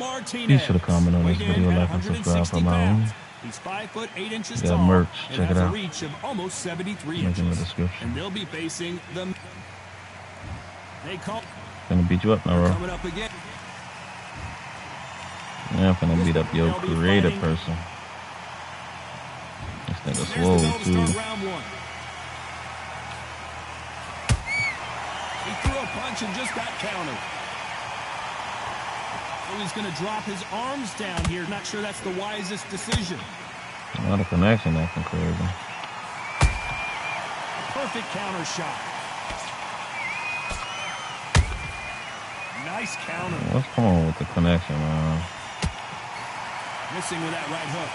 You should have commented on this video, like and subscribe for my own. He's 5'8" Got tall. merch, check it has out. A reach of almost 73 Link in the inches. description. And they'll be facing them. They call. Gonna beat you up now, bro. Coming up again. Yeah, I'm gonna beat up your creative person. This nigga swole too. He threw a punch and just got countered. So he's going to drop his arms down here. Not sure that's the wisest decision. A lot of connection acting crazy. Perfect counter shot. Nice counter. What's going on with the connection, man? Missing with that right hook.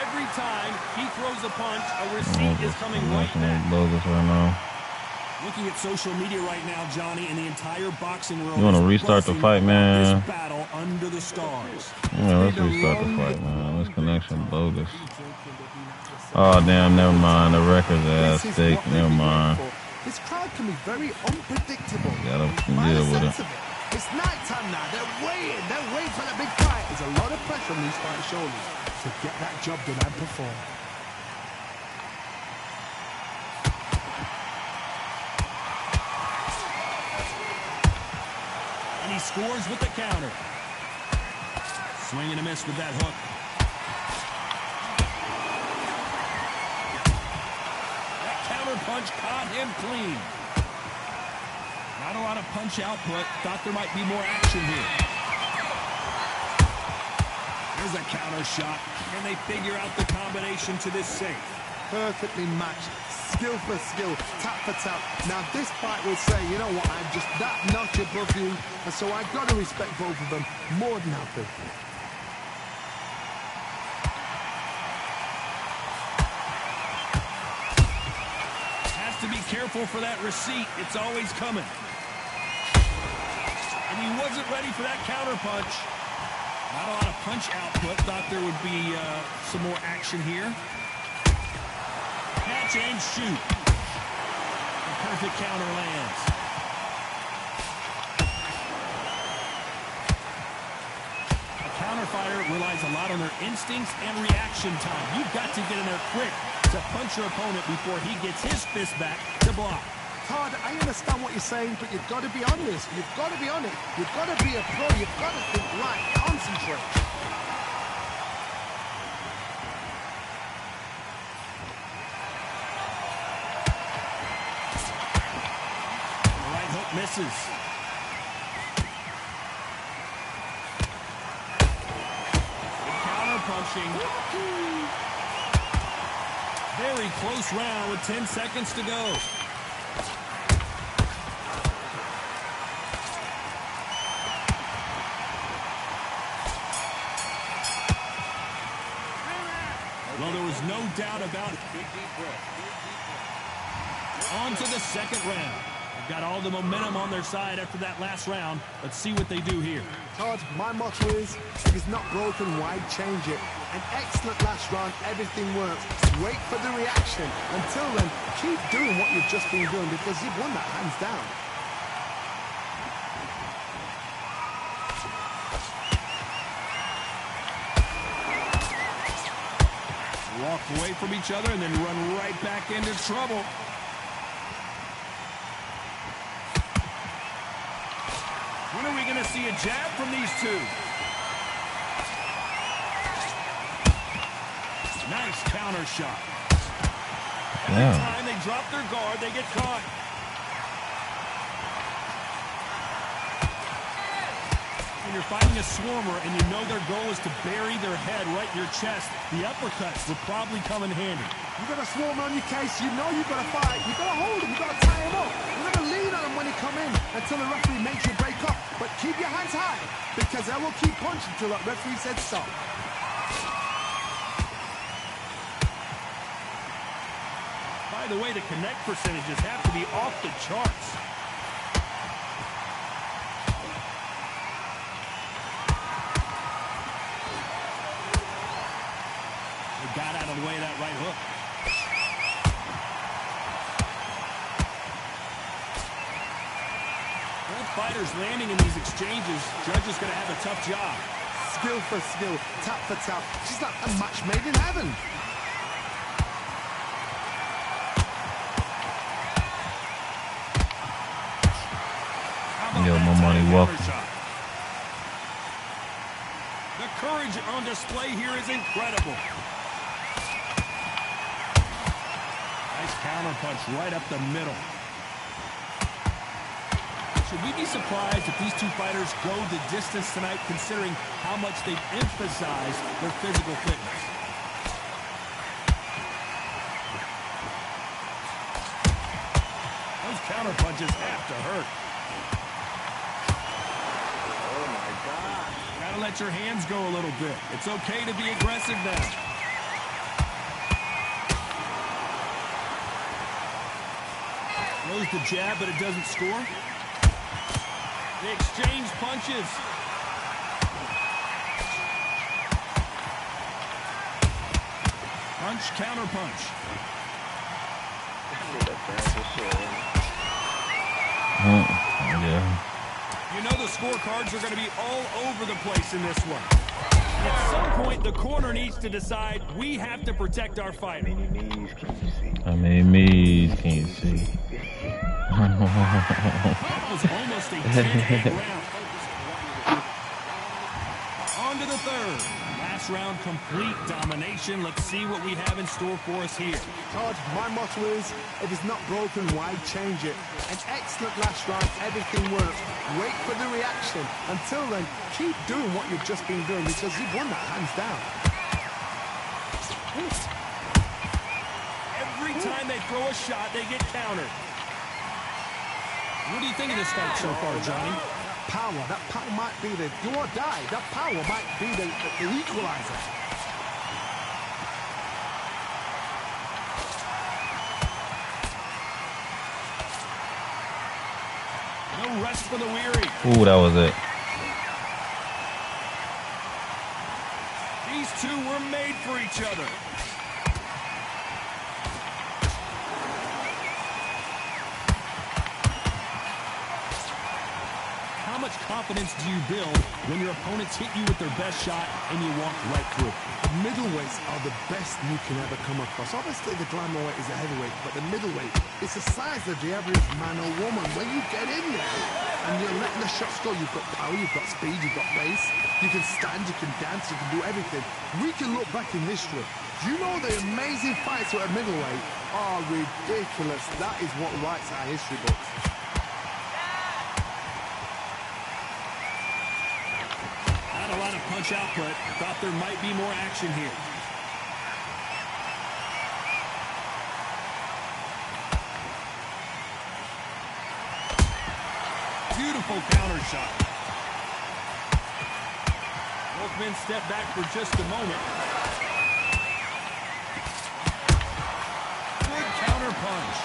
Every time he throws a punch, a receipt is coming right back. Bogus right now. Looking at social media right now, Johnny, and the entire boxing world. You want to restart the fight, man? This battle under the stars. Yeah, let's restart the fight, man. This connection bogus. Oh, damn, never mind. The record's at stake. Never mind. This crowd can be very unpredictable. Gotta deal with it. It's night time now. They're waiting for the big fight. There's a lot of pressure on these fight shoulders to get that job done and perform. And he scores with the counter. Swing and a miss with that hook. That counter punch caught him clean. Not a lot of punch output. Thought there might be more action here. There's a counter shot. Can they figure out the combination to this safe? Perfectly matched. Skill for skill. Tap for tap. Now this fight will say, you know what, I'm just that notch above you. And so I've got to respect both of them more than happy. Has to be careful for that receipt. It's always coming. And he wasn't ready for that counter punch. Not a lot of punch output. Thought there would be some more action here. Catch and shoot. The perfect counter lands. A counter fighter relies a lot on their instincts and reaction time. You've got to get in there quick to punch your opponent before he gets his fist back to block. Todd, I understand what you're saying, but you've got to be on this. You've got to be on it. You've got to be a pro. You've got to think right. Concentrate. The right hook misses. Good counter punching. Very close round with 10 seconds to go. Well, there was no doubt about it. On to the second round. They've got all the momentum on their side after that last round. Let's see what they do here. Todd, my motto is, if it's not broken, why change it? An excellent last round, everything works. Wait for the reaction. Until then, keep doing what you've just been doing because you've won that hands down. Walk away from each other and then run right back into trouble. When are we going to see a jab from these two? Nice counter shot. Every time they drop their guard, they get caught. When you're fighting a swarmer and you know their goal is to bury their head right in your chest, the uppercuts would probably come in handy. You've got a swarmer on your case. You know you've got to fight. You've got to hold him. You've got to tie him up. You've got to lean on him when he come in until the referee makes you break up. But keep your hands high because they will keep punching until that referee said stop. By the way, the connect percentages have to be off the charts. Got out of the way of that right hook. fighters landing in these exchanges. Judge is going to have a tough job. Skill for skill, tap for tap. She's like a match made in heaven. Yo, my money welcome. The courage on display here is incredible. Nice counter punch right up the middle. Should we be surprised if these two fighters go the distance tonight, considering how much they've emphasized their physical fitness? Those counter punches have to hurt. Gotta let your hands go a little bit. It's okay to be aggressive now. Throws the jab, but it doesn't score. They exchange punches. Punch, counter punch. Yeah. You know the scorecards are going to be all over the place in this one. At some point, the corner needs to decide we have to protect our fighter. How many me's can you see? That was almost a 10-8 round. On to the third. Last round, complete domination. Let's see what we have in store for us here. Todd, my motto is, if it's not broken, why change it? An excellent last round, everything works. Wait for the reaction. Until then, keep doing what you've just been doing because you've won that hands down. Every time they throw a shot, they get countered. What do you think of this fight so far, Johnny? That power might be the do or die. That power might be the equalizer. No rest for the weary. Ooh, that was it. These two were made for each other. How much confidence do you build when your opponents hit you with their best shot and you walk right through? The middleweights are the best you can ever come across. Obviously, the glamour weight is a heavyweight, but the middleweight is the size of the average man or woman. When you get in there and you're letting the shots go, you've got power, you've got speed, you've got pace, you can stand, you can dance, you can do everything. We can look back in history. Do you know the amazing fights at a middleweight are ridiculous? That is what writes our history books. Not a lot of punch output. Thought there might be more action here. Beautiful counter shot. Both men step back for just a moment. Good counter punch.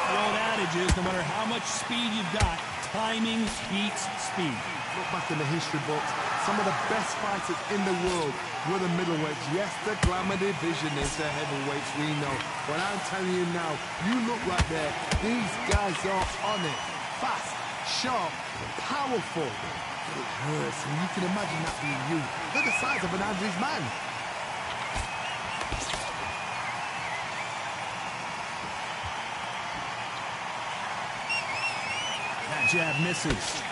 The old adage is no matter how much speed you've got, timing beats speed. Look back in the history books, some of the best fighters in the world were the middleweights. Yes, the glamour division is the heavyweights, we know. But I'm telling you now, you look right there, these guys are on it. Fast, sharp, powerful. It hurts, and you can imagine that being you. They're the size of an average man. Jab misses.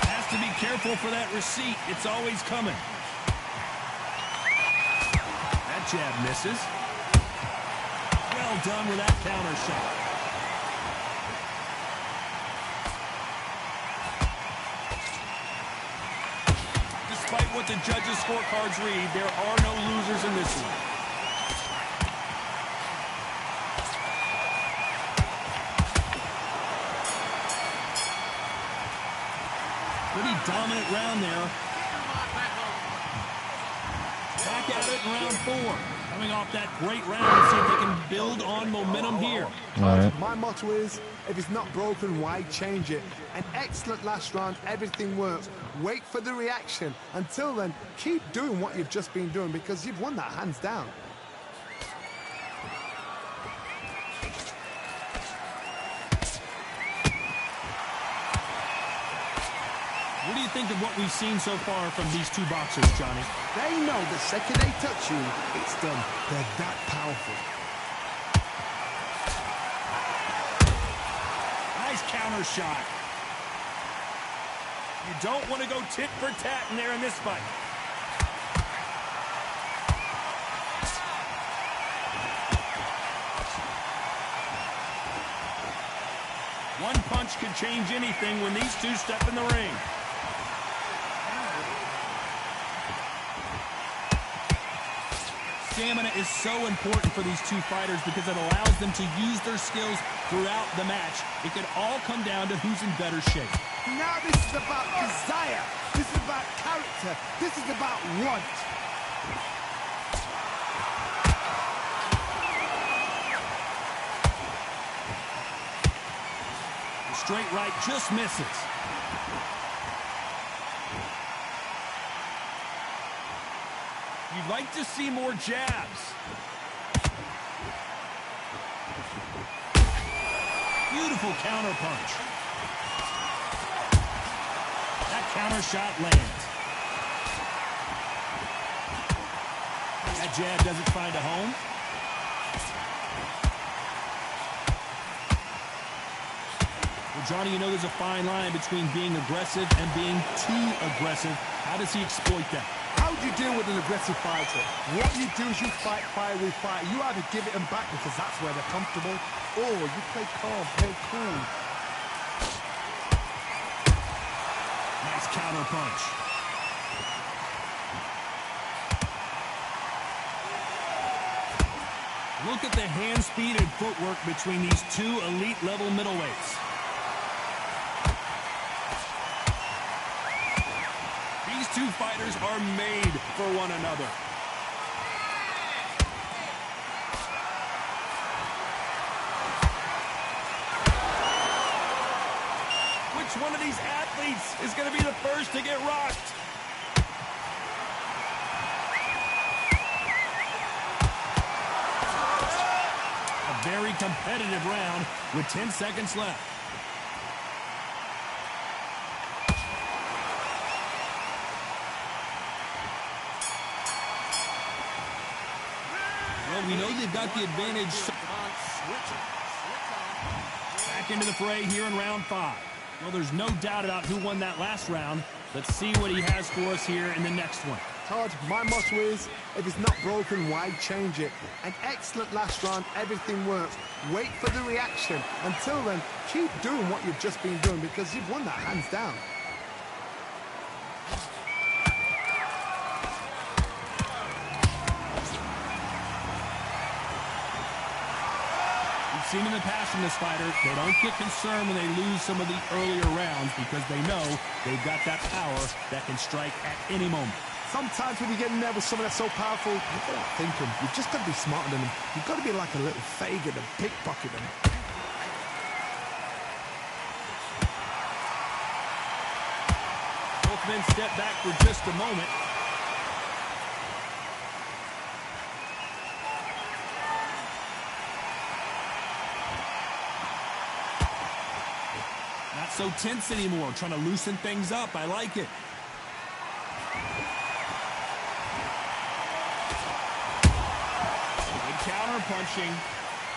Has to be careful for that receipt. It's always coming. That jab misses. Well done with that counter shot. Despite what the judges' scorecards read, there are no losers in this one. Pretty dominant round there. Back at it in round 4. Coming off that great round, see if they can build on momentum here. All right. My motto is, if it's not broken, why change it? An excellent last round, everything works. Wait for the reaction. Until then, keep doing what you've just been doing because you've won that hands down. think of what we've seen so far from these two boxers, Johnny? They know the second they touch you, it's done. They're that powerful. Nice counter shot. You don't want to go tit for tat in there in this fight. One punch could change anything when these two step in the ring. Stamina is so important for these two fighters because it allows them to use their skills throughout the match. It could all come down to who's in better shape. Now this is about desire. This is about character. This is about want. The straight right just misses. You'd like to see more jabs. Beautiful counter punch. That counter shot lands. That jab doesn't find a home. Well, Johnny, you know there's a fine line between being aggressive and being too aggressive. How does he exploit that? How do you deal with an aggressive fighter? What you do is you fight fire with fire. You either give it them back because that's where they're comfortable, or you play calm, play cool. Nice counter punch. Look at the hand speed and footwork between these two elite level middleweights. These two fighters are made for one another. Which one of these athletes is going to be the first to get rocked? A very competitive round with 10 seconds left. Well, we know they've got the advantage. Back into the fray here in round 5. Well, there's no doubt about who won that last round. Let's see what he has for us here in the next one. Todd, my motto is, if it's not broken, why change it? An excellent last round, everything works. Wait for the reaction. Until then, keep doing what you've just been doing because you've won that hands down. We've seen in the past from this fighter, they don't get concerned when they lose some of the earlier rounds because they know they've got that power that can strike at any moment. Sometimes when you get in there with someone that's so powerful, you've got to think them. You've just got to be smarter than them. You've got to be like a little Fagin and pickpocket them. Both men step back for just a moment. Not so tense anymore, trying to loosen things up. I like it. Counter punching.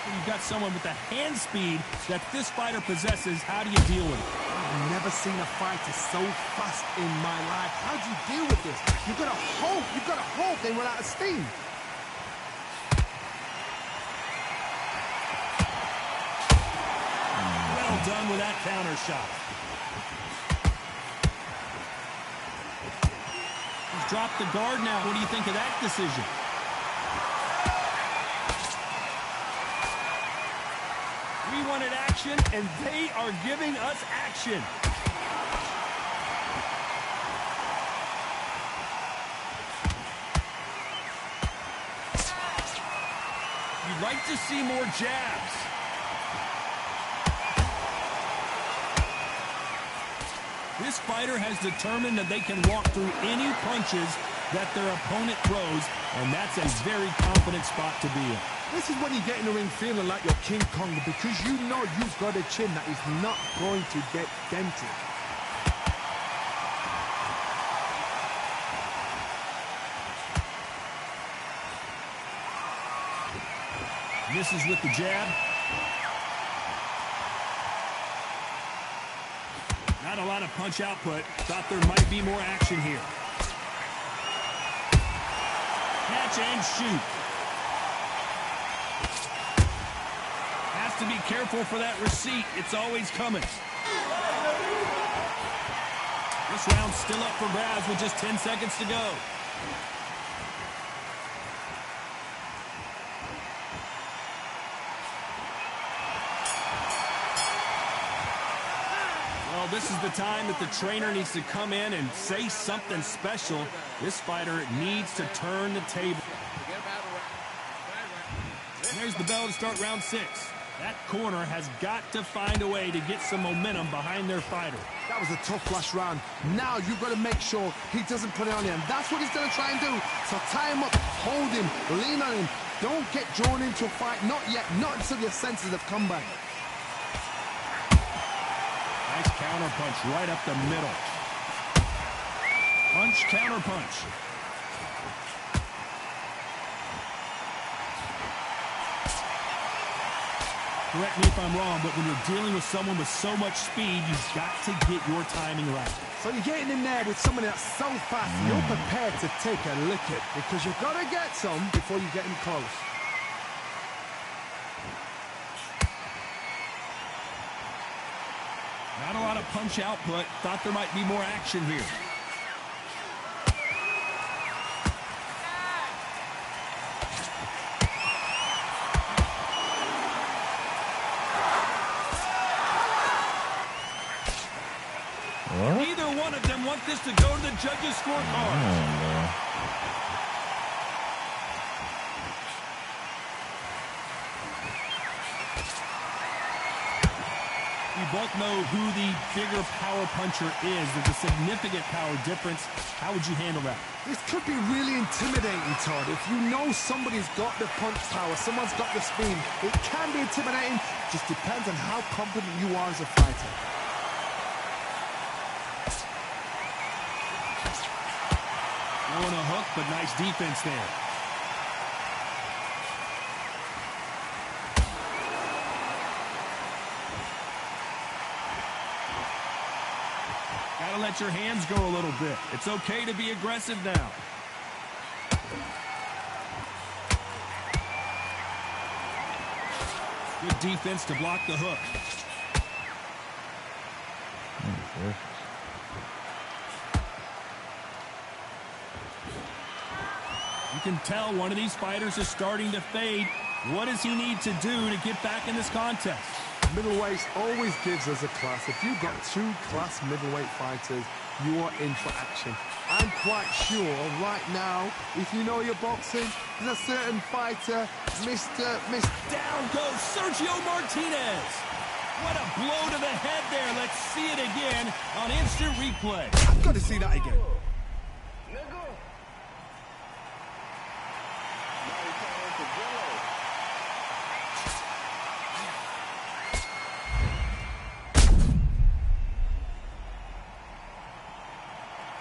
You've got someone with the hand speed that this fighter possesses. How do you deal with it? I've never seen a fighter so fast in my life. How do you deal with this? You've got to hope. You've got to hope they run out of steam. Well done with that counter shot. He's dropped the guard now. What do you think of that decision? We wanted action, and they are giving us action. You'd like to see more jabs. This fighter has determined that they can walk through any punches that their opponent throws, and that's a very confident spot to be in. This is when you get in the ring feeling like you're King Kong because you know you've got a chin that is not going to get dented. Misses with the jab. Not a lot of punch output. Thought there might be more action here. Catch and shoot. Has to be careful for that receipt. It's always coming. This round's still up for grabs with just 10 seconds to go. Well, this is the time that the trainer needs to come in and say something special. This fighter needs to turn the table. And there's the bell to start round 6. That corner has got to find a way to get some momentum behind their fighter. That was a tough last round. Now you've got to make sure he doesn't put it on him. That's what he's going to try and do. So tie him up, hold him, lean on him. Don't get drawn into a fight. Not yet. Not until your senses have come back. Nice counter punch right up the middle. Punch, counter punch. Correct me if I'm wrong, but when you're dealing with someone with so much speed, you've got to get your timing right. So you're getting in there with someone that's so fast, you're prepared to take a lick it, because you've got to get some before you get him close. Not a lot of punch output. Thought there might be more action here. What? Neither one of them want this to go to the judges' scorecard. We both know who the bigger power puncher is. There's a significant power difference. How would you handle that? This could be really intimidating, Todd. If you know somebody's got the punch power, someone's got the speed, it can be intimidating. Just depends on how confident you are as a fighter. Throwing a hook, but nice defense there. Gotta let your hands go a little bit. It's okay to be aggressive now. Good defense to block the hook. You can tell one of these fighters is starting to fade. What does he need to do to get back in this contest? Middleweight always gives us a class. If you've got 2 class middleweight fighters, you are in for action. I'm quite sure right now, if you know your boxing, there's a certain fighter, Mr. Down goes Sergio Martinez. What a blow to the head there. Let's see it again on instant replay. I've got to see that again.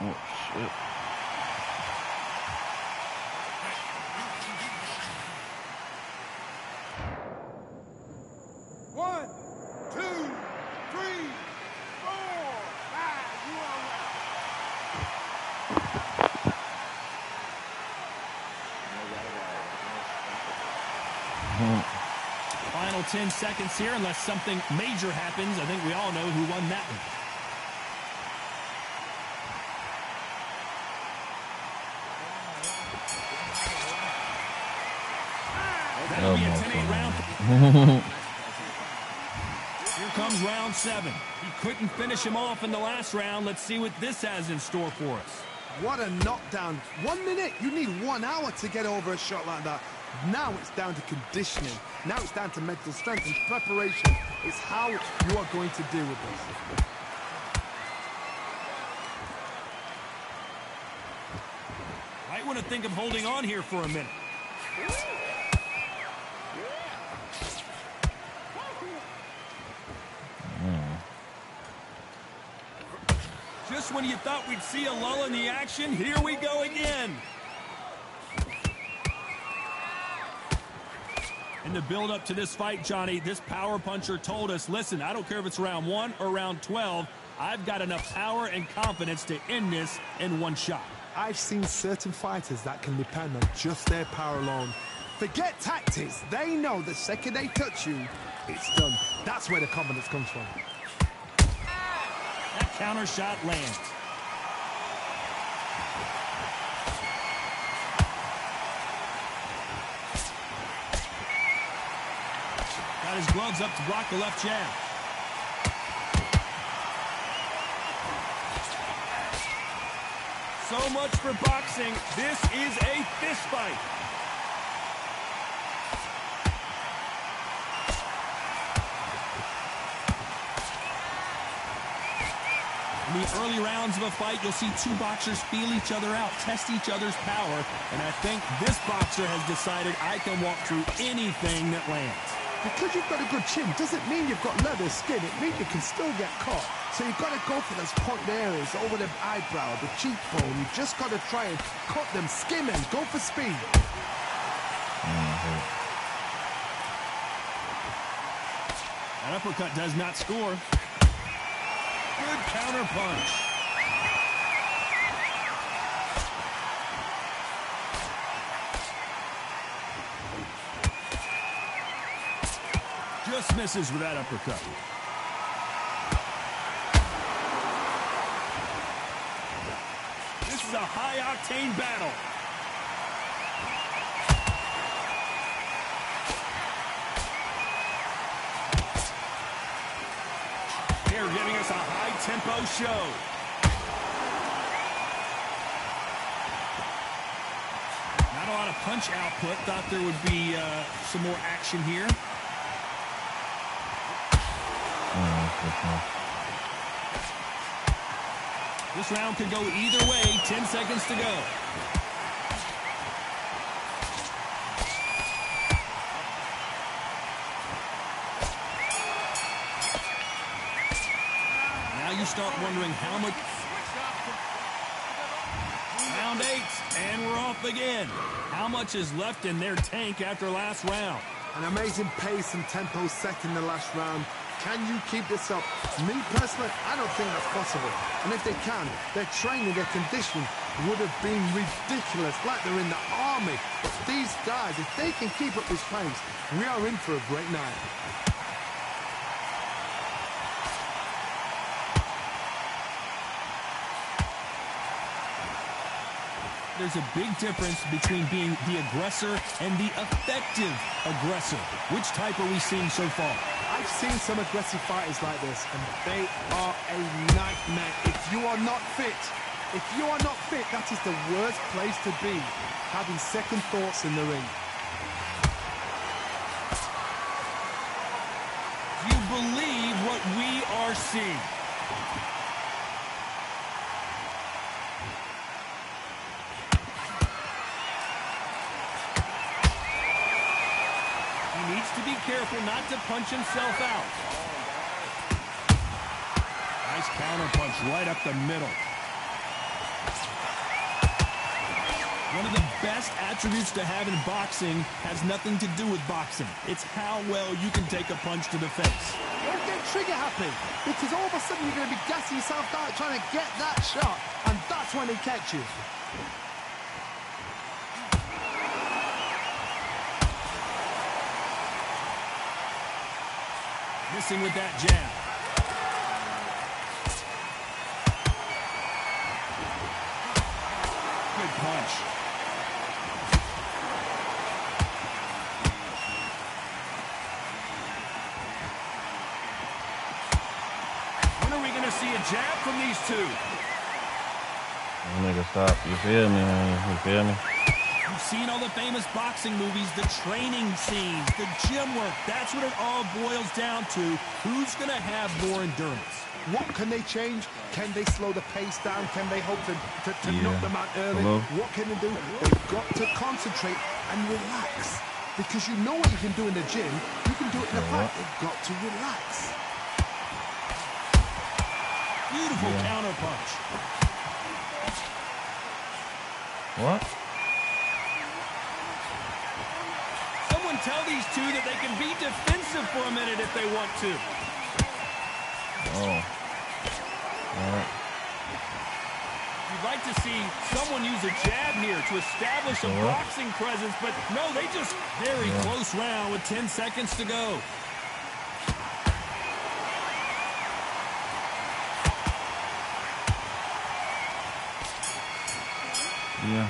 Oh, shit. One, two, three, four, five. You all right. Final 10 seconds here, unless something major happens. I think we all know who won that one. That'll be a 10-8 round. Here comes round 7. He couldn't finish him off in the last round. Let's see what this has in store for us. What a knockdown. 1 minute, you need 1 hour to get over a shot like that. Now it's down to conditioning. Now it's down to mental strength and preparation. It's how you are going to deal with this. Might want to think of holding on here for a minute. Just when you thought we'd see a lull in the action, here we go again. And the build-up to this fight, Johnny, this power puncher told us, listen, I don't care if it's round 1 or round 12, I've got enough power and confidence to end this in one shot. I've seen certain fighters that can depend on just their power alone. Forget tactics. They know the second they touch you, it's done. That's where the confidence comes from. That counter shot lands. Got his gloves up to block the left jab. So much for boxing. This is a fist fight. In the early rounds of a fight, you'll see two boxers feel each other out, test each other's power, and I think this boxer has decided I can walk through anything that lands. Because you've got a good chin doesn't mean you've got leather skin. It means you can still get caught. So you've got to go for those point areas over the eyebrow, the cheekbone. You've just got to try and cut them, skim them, go for speed. That uppercut does not score. Good counter punch. Just misses with that uppercut. This is a high-octane battle. They're giving us a high-tempo show. Not a lot of punch output. Thought there would be some more action here. This round could go either way. 10 seconds to go. Now you start wondering how much. Round 8, and we're off again. How much is left in their tank after last round? An amazing pace and tempo set in the last round. Can you keep this up? Me, personally, I don't think that's possible. And if they can, their training, their conditioning would have been ridiculous, like they're in the army. But these guys, if they can keep up this pace, we are in for a great night. There's a big difference between being the aggressor and the effective aggressor. Which type are we seeing so far? I've seen some aggressive fighters like this, and they are a nightmare. If you are not fit, that is the worst place to be, having second thoughts in the ring. Do you believe what we are seeing? To be careful not to punch himself out. Nice counter punch right up the middle. One of the best attributes to have in boxing has nothing to do with boxing. It's how well you can take a punch to the face. Don't get trigger happy, because all of a sudden you're going to be gassing yourself out trying to get that shot, and that's when they catch you. Missing with that jab. Good punch. When are we going to see a jab from these two? Nigga, stop. You feel me, man? You feel me? You've seen all the famous boxing movies, the training scenes, the gym work. That's what it all boils down to. Who's going to have more endurance? What can they change? Can they slow the pace down? Can they hope to knock them out early? Hello? What can they do? They've got to concentrate and relax. Because you know what you can do in the gym, you can do it in the fight. They've got to relax. Beautiful counter punch. What? tell these two that they can be defensive for a minute if they want to. Oh. All right. You'd like to see someone use a jab here to establish a boxing presence, but no, they just very close round with 10 seconds to go. Yeah.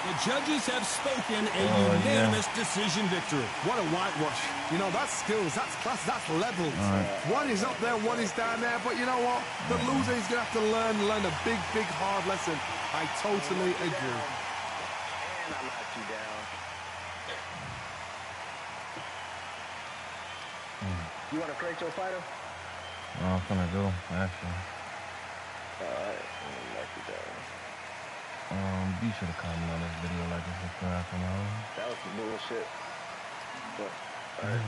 The judges have spoken, a unanimous decision victory. What a whitewash. You know, that's skills, that's class, that's levels. One is up there, one is down there, but you know what? The loser is going to have to learn a big, big, hard lesson. I totally agree. And I knocked you down. You want to create your fighter? I'm gonna go, actually. Alright, I'm gonna knock you down. Be sure to comment on this video, like and subscribe for more. That was some bullshit. But, alright.